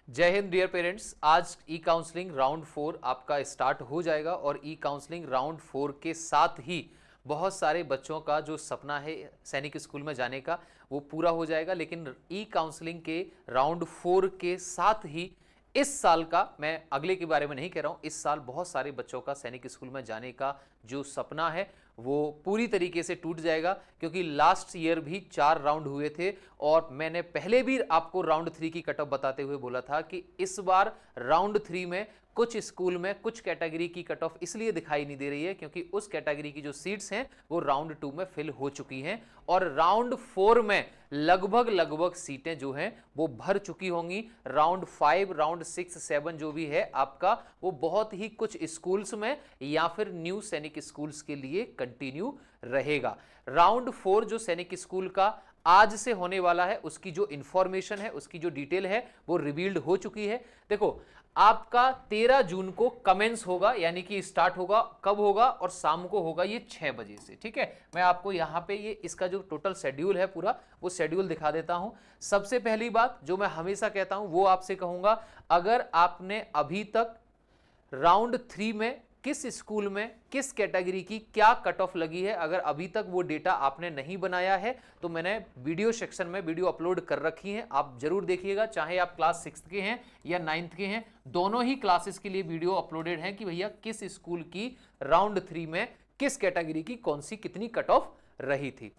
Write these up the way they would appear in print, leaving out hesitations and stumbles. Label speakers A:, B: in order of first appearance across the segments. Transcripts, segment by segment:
A: जय Hind dear parents. आज ई counselling round 4 आपका स्टार्ट हो जाएगा और ई काउंसलिंग राउंड 4 के साथ ही बहुत सारे बच्चों का जो सपना है सैनिक स्कूल में जाने का वो पूरा हो जाएगा। लेकिन ई काउंसलिंग के राउंड 4 के साथ ही इस साल का, मैं अगले के बारे में नहीं कह रहा हूं, इस साल बहुत सारे बच्चों का सैनिक स्कूल में जाने का जो सपना है वो पूरी तरीके से टूट जाएगा। क्योंकि लास्ट ईयर भी 4 राउंड हुए थे और मैंने पहले भी आपको राउंड 3 की कट ऑफ बताते हुए बोला था कि इस बार राउंड 3 में कुछ स्कूल में कुछ कैटेगरी की कट ऑफ इसलिए दिखाई नहीं दे रही है क्योंकि उस कैटेगरी की जो सीट्स हैं वो राउंड 2 में फिल हो चुकी हैं और राउंड 4 में लगभग सीटें जो हैं वो भर चुकी होंगी। राउंड 5, राउंड 6, 7 जो भी है आपका वो बहुत ही कुछ स्कूल्स में या फिर न्यू सैनिक स्कूल्स के लिए कंटिन्यू रहेगा। राउंड 4 जो सैनिक स्कूल का आज से होने वाला है उसकी जो इंफॉर्मेशन है, उसकी जो डिटेल है वो रिवील्ड हो चुकी है। देखो, आपका 13 जून को कमेंस होगा, यानी कि स्टार्ट होगा। कब होगा? और शाम को होगा ये 6 बजे से। ठीक है, मैं आपको यहां पे ये इसका जो टोटल शेड्यूल है पूरा वो शेड्यूल दिखा देता हूं। सबसे पहली बात जो मैं हमेशा कहता हूं वो आपसे कहूंगा, अगर आपने अभी तक राउंड 3 में किस स्कूल में किस कैटेगरी की क्या कट ऑफ लगी है, अगर अभी तक वो डेटा आपने नहीं बनाया है तो मैंने वीडियो सेक्शन में वीडियो अपलोड कर रखी है, आप जरूर देखिएगा। चाहे आप क्लास 6 के हैं या 9th के हैं, दोनों ही क्लासेस के लिए वीडियो अपलोडेड है कि भैया किस स्कूल की राउंड 3 में किस कैटेगरी की कौन सी कितनी कट ऑफ रही थी।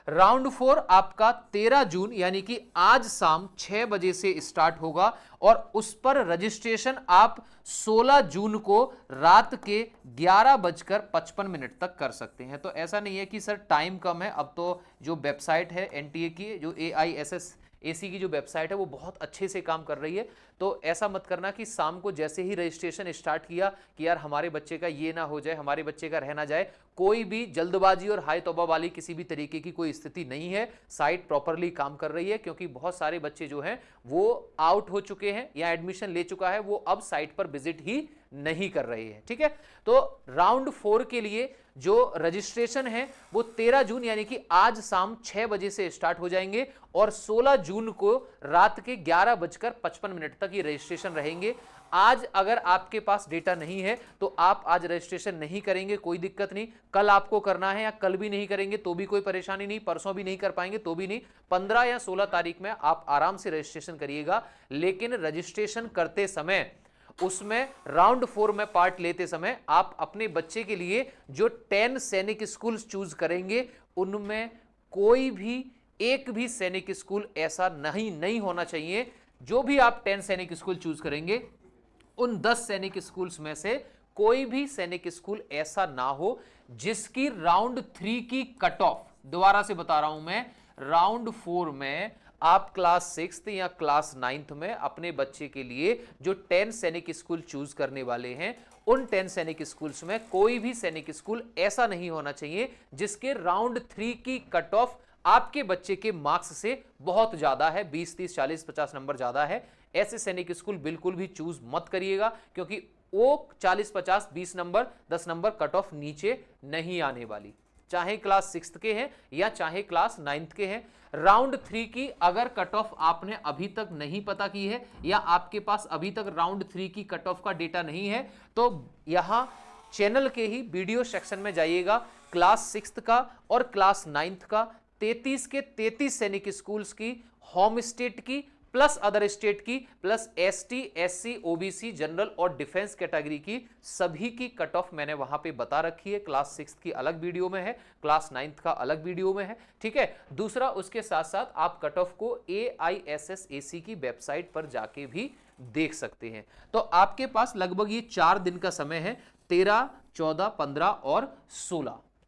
A: राउंड 4 आपका 13 जून यानी कि आज शाम 6 बजे से स्टार्ट होगा और उस पर रजिस्ट्रेशन आप 16 जून को रात के 11:55 तक कर सकते हैं। तो ऐसा नहीं है कि सर टाइम कम है, अब तो जो वेबसाइट है एनटीए की, जो AISSAC की जो वेबसाइट है वो बहुत अच्छे से काम कर रही है। तो ऐसा मत करना कि शाम को जैसे ही रजिस्ट्रेशन स्टार्ट किया कि यार हमारे बच्चे का ये ना हो जाए, हमारे बच्चे का रह ना जाए। कोई भी जल्दबाजी और हाई तौबा वाली किसी भी तरीके की कोई स्थिति नहीं है। साइट प्रॉपरली काम कर रही है क्योंकि बहुत सारे बच्चे जो हैं वो आउट हो चुके हैं या एडमिशन ले चुका है, वो अब साइट पर विजिट ही नहीं कर रहे हैं। ठीक है, तो राउंड 4 के लिए जो रजिस्ट्रेशन है वो 13 जून यानी कि आज शाम 6 बजे से स्टार्ट हो जाएंगे और 16 जून को रात के 11:55 तक ये रजिस्ट्रेशन रहेंगे। आज अगर आपके पास डेटा नहीं है तो आप आज रजिस्ट्रेशन नहीं करेंगे, कोई दिक्कत नहीं। कल आपको करना है या कल भी नहीं करेंगे तो भी कोई परेशानी नहीं, परसों भी नहीं कर पाएंगे तो भी नहीं। 15 या 16 तारीख में आप आराम से रजिस्ट्रेशन करिएगा। लेकिन रजिस्ट्रेशन करते समय, उसमें राउंड 4 में पार्ट लेते समय आप अपने बच्चे के लिए जो 10 सैनिक स्कूल चूज करेंगे उनमें कोई भी एक भी सैनिक स्कूल ऐसा नहीं होना चाहिए। जो भी आप 10 सैनिक स्कूल चूज करेंगे उन 10 सैनिक स्कूल्स में से कोई भी सैनिक स्कूल ऐसा ना हो जिसकी राउंड 3 की कट ऑफ, दोबारा से बता रहा हूं मैं, राउंड 4 में आप क्लास 6 या क्लास 9th में अपने बच्चे के लिए जो 10 सैनिक स्कूल चूज करने वाले हैं उन 10 सैनिक स्कूल्स में कोई भी सैनिक स्कूल ऐसा नहीं होना चाहिए जिसके राउंड 3 की कट ऑफ आपके बच्चे के मार्क्स से बहुत ज्यादा है, 20, 30, 40, 50 नंबर ज्यादा है। ऐसे सैनिक स्कूल बिल्कुल भी चूज मत करिएगा क्योंकि वो 40, 50, 20 नंबर, 10 नंबर कट ऑफ नीचे नहीं आने वाली, चाहे क्लास 6 के हैं या चाहे क्लास 9th के हैं। राउंड 3 की अगर कट ऑफ आपने अभी तक नहीं पता की है या आपके पास अभी तक राउंड 3 की कट ऑफ का डेटा नहीं है तो यहां चैनल के ही वीडियो सेक्शन में जाइएगा। क्लास 6 का और क्लास 9th का 33 के 33 सैनिक स्कूल्स की, होम स्टेट की प्लस अदर स्टेट की plus ST, SC, OBC, general और डिफेंस कैटेगरी की सभी की कट ऑफ मैंने वहां पे बता रखी है। क्लास 6 की अलग वीडियो में है, क्लास 9th का अलग वीडियो में है। ठीक है, दूसरा उसके साथ साथ आप कट ऑफ को AISSAC की वेबसाइट पर जाके भी देख सकते हैं। तो आपके पास लगभग ये 4 दिन का समय है, 13, 14, 15 और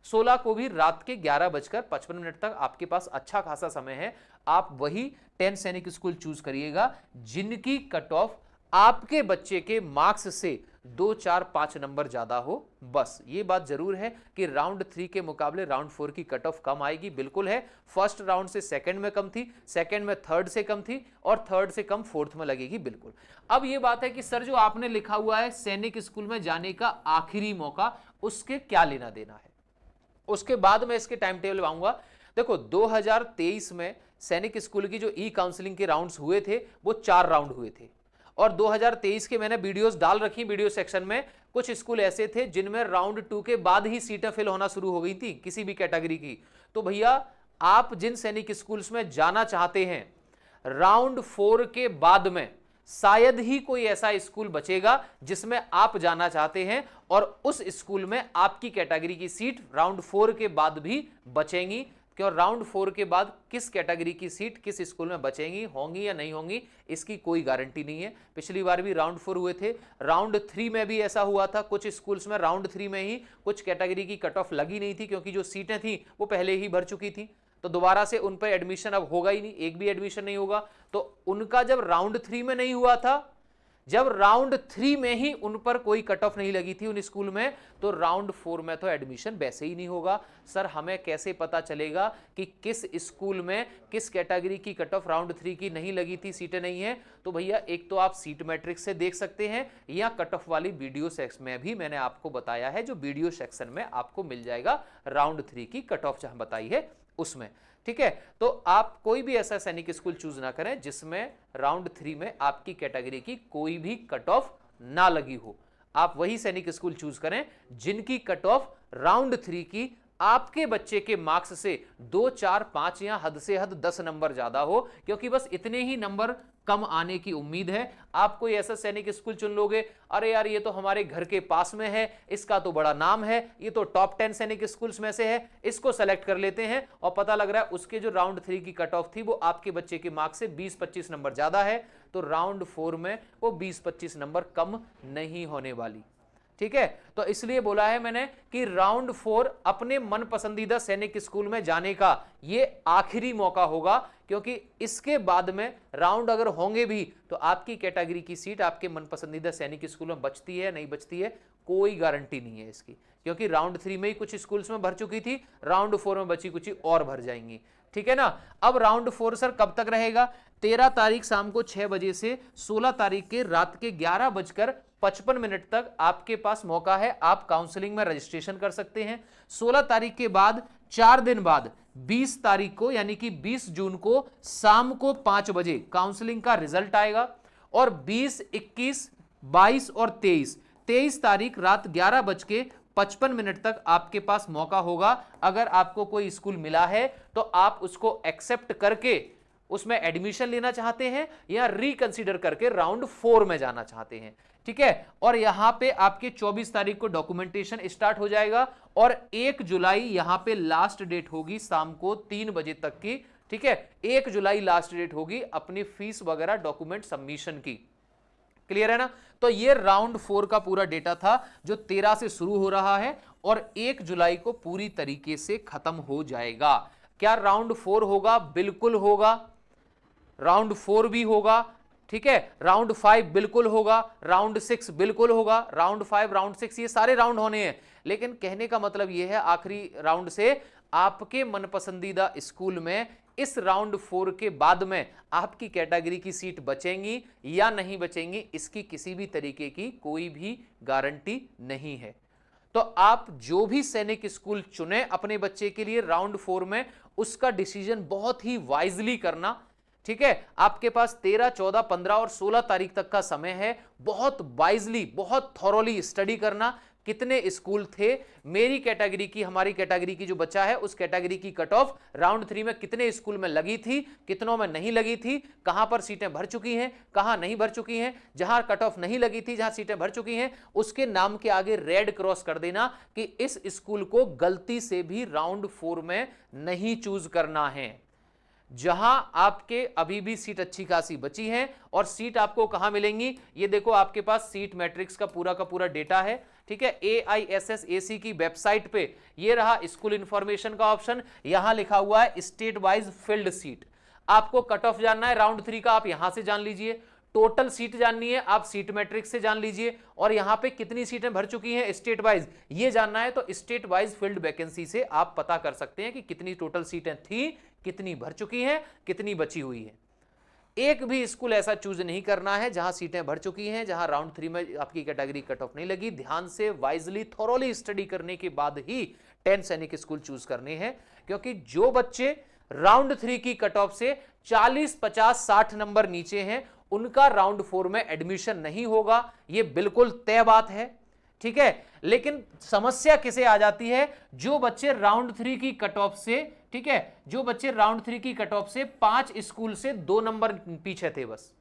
A: 16 को भी रात के 11:55 तक आपके पास अच्छा खासा समय है। आप वही 10 सैनिक स्कूल चूज करिएगा जिनकी कट ऑफ आपके बच्चे के मार्क्स से 2, 4, 5 नंबर ज्यादा हो। बस ये बात जरूर है कि राउंड 3 के मुकाबले राउंड 4 की कट ऑफ कम आएगी, बिल्कुल है। फर्स्ट राउंड से सेकंड में कम थी, सेकंड में थर्ड से कम थी और थर्ड से कम फोर्थ में लगेगी, बिल्कुल। अब ये बात है कि सर जो आपने लिखा हुआ है सैनिक स्कूल में जाने का आखिरी मौका, उसके क्या लेना देना है, उसके बाद मैं इसके टाइम टेबल आऊंगा। देखो, 2023 में सैनिक स्कूल की जो ई काउंसलिंग के राउंड्स हुए थे वो 4 राउंड हुए थे और 2023 के मैंने वीडियोस डाल रखी वीडियो सेक्शन में। कुछ स्कूल ऐसे थे जिनमें राउंड 2 के बाद ही सीटें फिल होना शुरू हो गई थी किसी भी कैटेगरी की। तो भैया आप जिन सैनिक स्कूल्स में जाना चाहते हैं, राउंड 4 के बाद में शायद ही कोई ऐसा स्कूल बचेगा जिसमें आप जाना चाहते हैं और उस स्कूल में आपकी कैटेगरी की सीट राउंड 4 के बाद भी बचेंगी। क्यों राउंड 4 के बाद किस कैटेगरी की सीट किस स्कूल में बचेंगी, होंगी या नहीं होंगी, इसकी कोई गारंटी नहीं है। पिछली बार भी राउंड 4 हुए थे, राउंड 3 में भी ऐसा हुआ था। कुछ स्कूल्स में राउंड 3 में ही कुछ कैटेगरी की कट ऑफ लगी नहीं थी क्योंकि जो सीटें थी वो पहले ही भर चुकी थी, तो दोबारा से उन पर एडमिशन अब होगा ही नहीं, एक भी एडमिशन नहीं होगा। तो उनका जब राउंड 3 में नहीं हुआ था, जब राउंड 3 में ही उन पर कोई कट ऑफ नहीं लगी थी उन स्कूल में, तो राउंड 4 में तो एडमिशन वैसे ही नहीं होगा। सर हमें कैसे पता चलेगा कि किस स्कूल में किस कैटेगरी की कट ऑफ राउंड 3 की नहीं लगी थी, सीटें नहीं है? तो भैया एक तो आप सीट मैट्रिक्स से देख सकते हैं या कट ऑफ वाली वीडियो सेक्शन में भी मैंने आपको बताया है, जो वीडियो सेक्शन में आपको मिल जाएगा राउंड 3 की कट ऑफ जहां बताई है उसमें। ठीक है, तो आप कोई भी ऐसा सैनिक स्कूल चूज ना करें जिसमें राउंड 3 में आपकी कैटेगरी की कोई भी कट ऑफ ना लगी हो। आप वही सैनिक स्कूल चूज करें जिनकी कट ऑफ राउंड 3 की आपके बच्चे के मार्क्स से 2, 4, 5 या हद से हद 10 नंबर ज्यादा हो, क्योंकि बस इतने ही नंबर कम आने की उम्मीद है। आप कोई ऐसा सैनिक स्कूल चुन लोगे, अरे यार ये तो हमारे घर के पास में है, इसका तो बड़ा नाम है, ये तो टॉप 10 सैनिक स्कूल्स में से है, इसको सेलेक्ट कर लेते हैं, और पता लग रहा है उसके जो राउंड 3 की कट ऑफ थी वो आपके बच्चे के मार्क्स से 20-25 नंबर ज्यादा है, तो राउंड 4 में वो 20-25 नंबर कम नहीं होने वाली। ठीक है, तो इसलिए बोला है मैंने कि राउंड 4 अपने मन पसंदीदा सैनिक स्कूल में जाने का ये आखिरी मौका होगा, क्योंकि इसके बाद में राउंड अगर होंगे भी तो आपकी कैटेगरी की सीट आपके मन पसंदीदा सैनिक स्कूल में बचती है नहीं बचती है कोई गारंटी नहीं है इसकी, क्योंकि राउंड 3 में ही कुछ स्कूल्स में भर चुकी थी, राउंड 4 में बची कुछ और भर जाएंगी। ठीक है ना। अब राउंड 4 सर कब तक रहेगा? 13 तारीख शाम को 6 बजे से 16 तारीख के रात के 11:55 तक आपके पास मौका है, आप काउंसलिंग में रजिस्ट्रेशन कर सकते हैं। 16 तारीख के बाद 4 दिन बाद 20 तारीख को यानी कि 20 जून को शाम को 5 बजे काउंसलिंग का रिजल्ट आएगा, और 20, 21, 22 और 23 तारीख रात 11:55 तक आपके पास मौका होगा। अगर आपको कोई स्कूल मिला है तो आप उसको एक्सेप्ट करके उसमें एडमिशन लेना चाहते हैं या रिकंसीडर करके राउंड 4 में जाना चाहते हैं। ठीक है, और यहां पे आपके 24 तारीख को डॉक्यूमेंटेशन स्टार्ट हो जाएगा और 1 जुलाई यहां पे लास्ट डेट होगी शाम को 3 बजे तक की। ठीक है, 1 जुलाई लास्ट डेट होगी अपनी फीस वगैरह डॉक्यूमेंट सबमिशन की। क्लियर है ना। तो ये राउंड 4 का पूरा डेटा था जो 13 से शुरू हो रहा है और 1 जुलाई को पूरी तरीके से खत्म हो जाएगा। क्या राउंड 4 होगा? बिल्कुल होगा। राउंड 4 भी होगा। ठीक है, राउंड 5 बिल्कुल होगा, राउंड 6 बिल्कुल होगा, राउंड 5, राउंड 6 ये सारे राउंड होने हैं। लेकिन कहने का मतलब यह है आखिरी राउंड से आपके मनपसंदीदा स्कूल में इस राउंड 4 के बाद में आपकी कैटेगरी की सीट बचेंगी या नहीं बचेंगी, इसकी किसी भी तरीके की कोई भी गारंटी नहीं है। तो आप जो भी सैनिक स्कूल चुने अपने बच्चे के लिए राउंड 4 में, उसका डिसीजन बहुत ही वाइजली करना। ठीक है, आपके पास 13, 14, 15 और 16 तारीख तक का समय है। बहुत वाइजली, बहुत थॉरोली स्टडी करना। कितने स्कूल थे मेरी कैटेगरी की, हमारी कैटेगरी की जो बच्चा है उस कैटेगरी की कट ऑफ राउंड 3 में कितने स्कूल में लगी थी, कितनों में नहीं लगी थी, कहां पर सीटें भर चुकी हैं, कहां नहीं भर चुकी हैं। जहां कट ऑफ नहीं लगी थी, जहां सीटें भर चुकी हैं, उसके नाम के आगे रेड क्रॉस कर देना कि इस स्कूल को गलती से भी राउंड 4 में नहीं चूज करना है। जहां आपके अभी भी सीट अच्छी खासी बची है, और सीट आपको कहां मिलेंगी ये देखो, आपके पास सीट मैट्रिक्स का पूरा डेटा है। ठीक है, AISSAC की वेबसाइट पे ये रहा स्कूल इंफॉर्मेशन का ऑप्शन, यहां लिखा हुआ है स्टेट वाइज फिल्ड सीट। आपको कट ऑफ जानना है राउंड 3 का, आप यहां से जान लीजिए। टोटल सीट जाननी है, आप सीट मैट्रिक्स से जान लीजिए। और यहां पे कितनी सीटें भर चुकी हैं स्टेट वाइज ये जानना है, तो स्टेट वाइज फील्ड वैकेंसी से आप पता कर सकते हैं कि कितनी टोटल सीटें थी, कितनी भर चुकी हैं, कितनी बची हुई है। एक भी स्कूल ऐसा चूज नहीं करना है जहां सीटें भर चुकी हैं, जहां राउंड 3 में आपकी कैटेगरी कट ऑफ नहीं लगी। ध्यान से वाइजली थोरोली स्टडी करने के बाद ही 10 सैनिक स्कूल चूज करने हैं, क्योंकि जो बच्चे राउंड 3 की कट ऑफ से 40, 50, 60 नंबर नीचे हैं उनका राउंड 4 में एडमिशन नहीं होगा, ये बिल्कुल तय बात है, ठीक है। लेकिन समस्या किसे आ जाती है, जो बच्चे राउंड 3 की कट ऑफ से, ठीक है, जो बच्चे राउंड 3 की कट ऑफ से 5 स्कूल से 2 नंबर पीछे थे बस,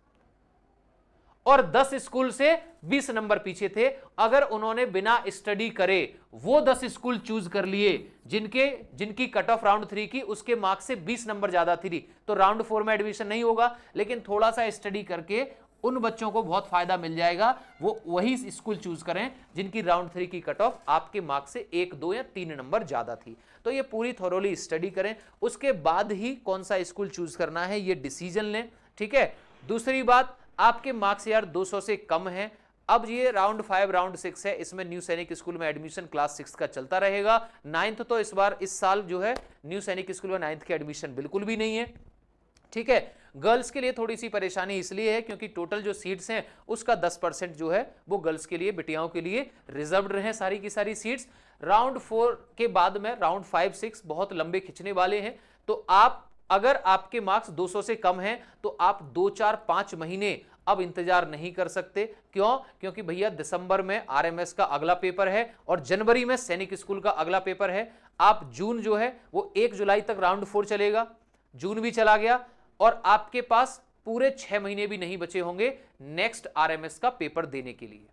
A: और 10 स्कूल से 20 नंबर पीछे थे। अगर उन्होंने बिना स्टडी करे वो 10 स्कूल चूज कर लिए जिनकी कट ऑफ राउंड 3 की उसके मार्क्स से 20 नंबर ज्यादा थी, तो राउंड 4 में एडमिशन नहीं होगा। लेकिन थोड़ा सा स्टडी करके उन बच्चों को बहुत फायदा मिल जाएगा, वो वही स्कूल चूज करें जिनकी राउंड 3 की कट ऑफ आपके मार्क्स से 1, 2 या 3 नंबर ज्यादा थी। तो ये पूरी थोरोली स्टडी करें, उसके बाद ही कौन सा स्कूल चूज करना है ये डिसीजन लें, ठीक है। दूसरी बात, आपके मार्क्स यार 200 से कम है, अब ये राउंड 5 राउंड 6 है, इसमें न्यू सैनिक स्कूल में एडमिशन क्लास 6 का चलता रहेगा। 9th तो इस साल जो है न्यू सैनिक स्कूल में 9th के एडमिशन बिल्कुल भी नहीं है, ठीक है। गर्ल्स के लिए थोड़ी सी परेशानी इसलिए है क्योंकि टोटल जो सीट्स हैं उसका 10% जो है वो गर्ल्स के लिए, बिटियाओं के लिए रिजर्व्ड रहे सारी की सारी सीट्स। राउंड 4 के बाद में राउंड 5 6 बहुत लंबे खिंचने वाले हैं, तो आप अगर आपके मार्क्स 200 से कम हैं तो आप 2, 4, 5 महीने अब इंतजार नहीं कर सकते। क्यों? क्योंकि भैया दिसंबर में आरएमएस का अगला पेपर है और जनवरी में सैनिक स्कूल का अगला पेपर है। आप जून जो है वो 1 जुलाई तक राउंड 4 चलेगा, जून भी चला गया और आपके पास पूरे 6 महीने भी नहीं बचे होंगे नेक्स्ट आरएमएस का पेपर देने के लिए,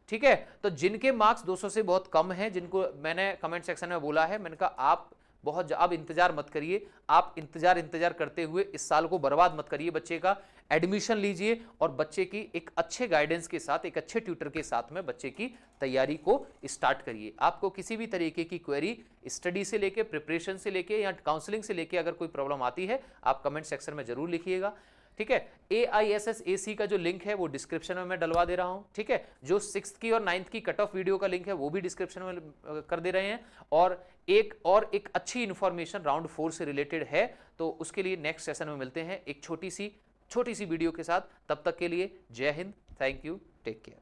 A: ठीक है। तो जिनके मार्क्स 200 से बहुत कम हैं, जिनको मैंने कमेंट सेक्शन में बोला है, मैंने कहा आप अब इंतजार मत करिए, आप इंतजार करते हुए इस साल को बर्बाद मत करिए, बच्चे का एडमिशन लीजिए और बच्चे की एक अच्छे गाइडेंस के साथ, एक अच्छे ट्यूटर के साथ में बच्चे की तैयारी को स्टार्ट करिए। आपको किसी भी तरीके की क्वेरी स्टडी से लेके, प्रिपरेशन से लेके या काउंसलिंग से लेके अगर कोई प्रॉब्लम आती है आप कमेंट सेक्शन में जरूर लिखिएगा, ठीक है। AISSAC का जो लिंक है वो डिस्क्रिप्शन में मैं डलवा दे रहा हूं, ठीक है। जो 6th की और 9th की कट ऑफ वीडियो का लिंक है वो भी डिस्क्रिप्शन में कर दे रहे हैं, और एक अच्छी इंफॉर्मेशन राउंड 4 से रिलेटेड है, तो उसके लिए नेक्स्ट सेशन में मिलते हैं एक छोटी सी वीडियो के साथ। तब तक के लिए जय हिंद, थैंक यू, टेक केयर।